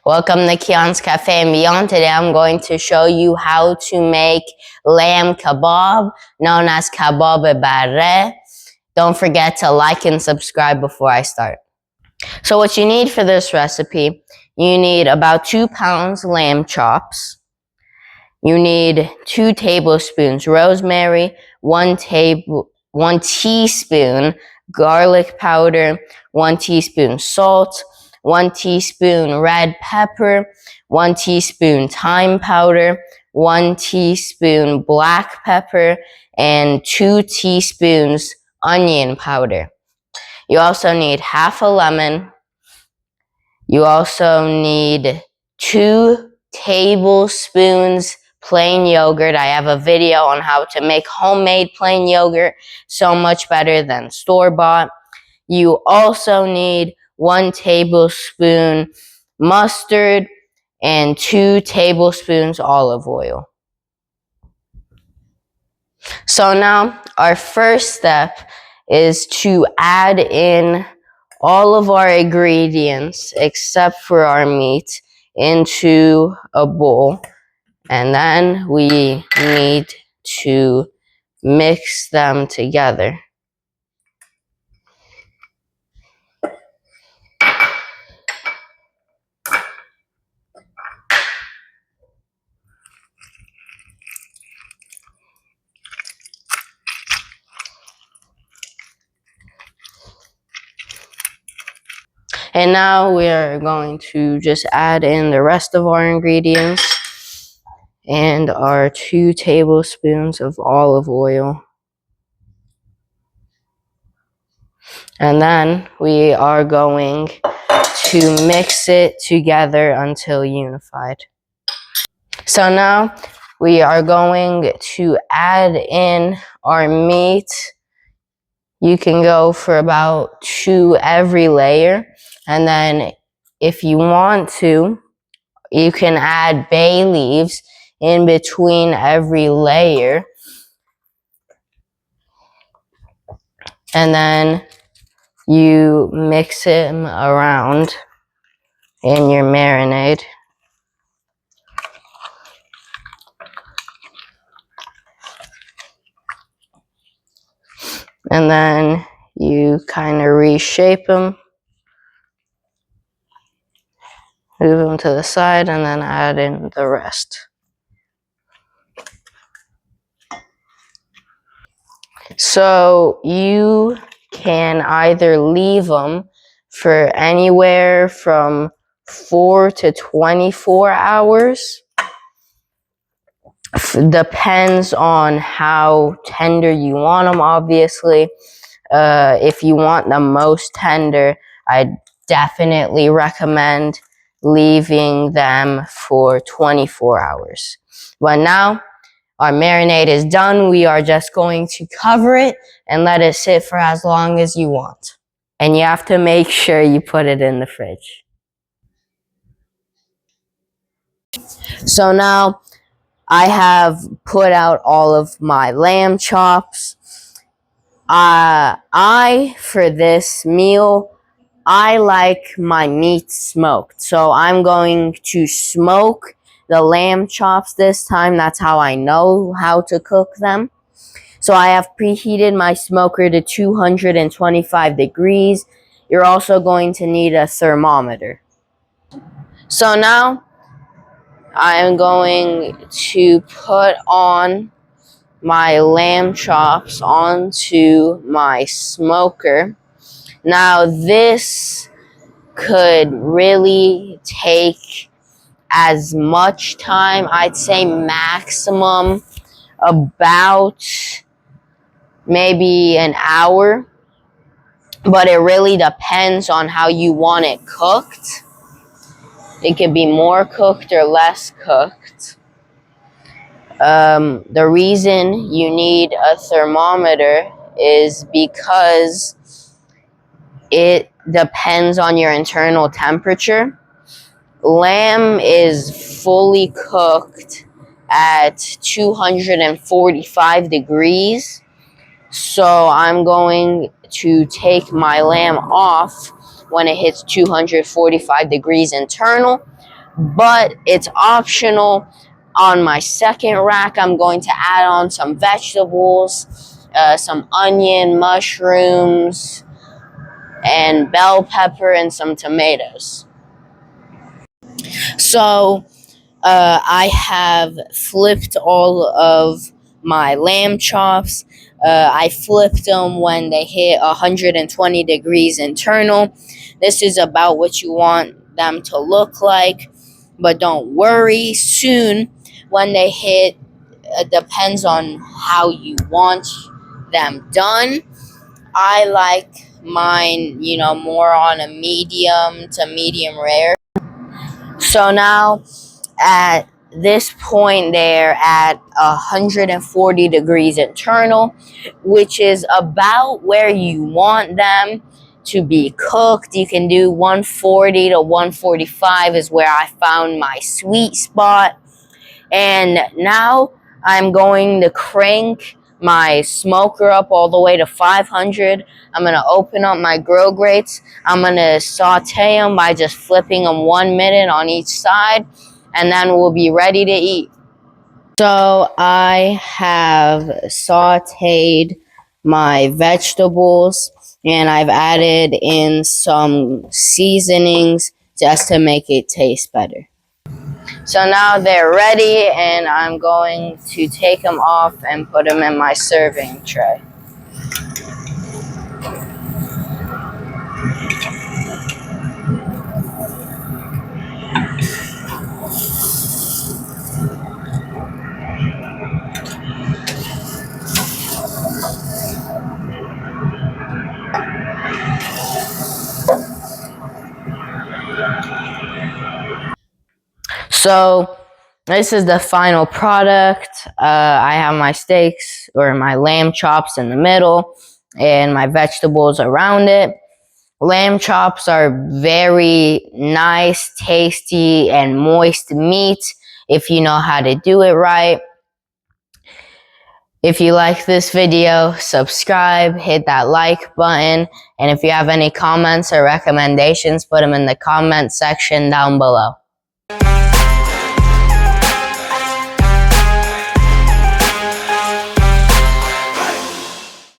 Welcome to Keon's Cafe and Beyond. Today I'm going to show you how to make lamb kebab, known as Kabab Barreh. Don't forget to like and subscribe before I start. So what you need for this recipe, you need about 2 pounds lamb chops. You need 2 tablespoons rosemary, 1 teaspoon garlic powder, 1 teaspoon salt, 1 teaspoon red pepper, 1 teaspoon thyme powder, 1 teaspoon black pepper, and 2 teaspoons onion powder. You also need half a lemon. You also need 2 tablespoons plain yogurt. I have a video on how to make homemade plain yogurt, so much better than store-bought. You also need 1 tablespoon mustard and 2 tablespoons olive oil. So now our first step is to add in all of our ingredients except for our meat into a bowl, and then we need to mix them together. And now we are going to just add in the rest of our ingredients and our 2 tablespoons of olive oil. And then we are going to mix it together until unified. So now we are going to add in our meat. You can go for about 2 every layer. And then if you want to, you can add bay leaves in between every layer. And then you mix them around in your marinade. And then you kind of reshape them. Move them to the side and then add in the rest. So you can either leave them for anywhere from 4 to 24 hours. Depends on how tender you want them, obviously. If you want them most tender, I definitely recommend leaving them for 24 hours. But now our marinade is done. We are just going to cover it and let it sit for as long as you want. And you have to make sure you put it in the fridge. So now I have put out all of my lamb chops. For this meal, I like my meat smoked. So I'm going to smoke the lamb chops this time. That's how I know how to cook them. So I have preheated my smoker to 225 degrees. You're also going to need a thermometer. So now I am going to put on my lamb chops onto my smoker. Now this could really take as much time. I'd say maximum about maybe an hour, but it really depends on how you want it cooked. It could be more cooked or less cooked. The reason you need a thermometer is because it depends on your internal temperature. Lamb is fully cooked at 245 degrees. So I'm going to take my lamb off when it hits 245 degrees internal, but it's optional. On my second rack, I'm going to add on some vegetables, some onion, mushrooms, and bell pepper, and some tomatoes. So I have flipped all of my lamb chops. I flipped them when they hit 120 degrees internal. This is about what you want them to look like, but don't worry, soon when they hit, depends on how you want them done. I like mine, more on a medium to medium rare. So now at this point, they're at 140 degrees internal, which is about where you want them to be cooked. You can do 140 to 145 is where I found my sweet spot. And now I'm going to crank my smoker up all the way to 500. I'm going to open up my grill grates. I'm going to saute them by just flipping them 1 minute on each side, and then we'll be ready to eat. So I have sauteed my vegetables, and I've added in some seasonings just to make it taste better. So now they're ready, and I'm going to take them off and put them in my serving tray. So this is the final product. I have my steaks or my lamb chops in the middle and my vegetables around it. Lamb chops are very nice, tasty, and moist meat if you know how to do it right. If you like this video, subscribe, hit that like button, and if you have any comments or recommendations, put them in the comment section down below.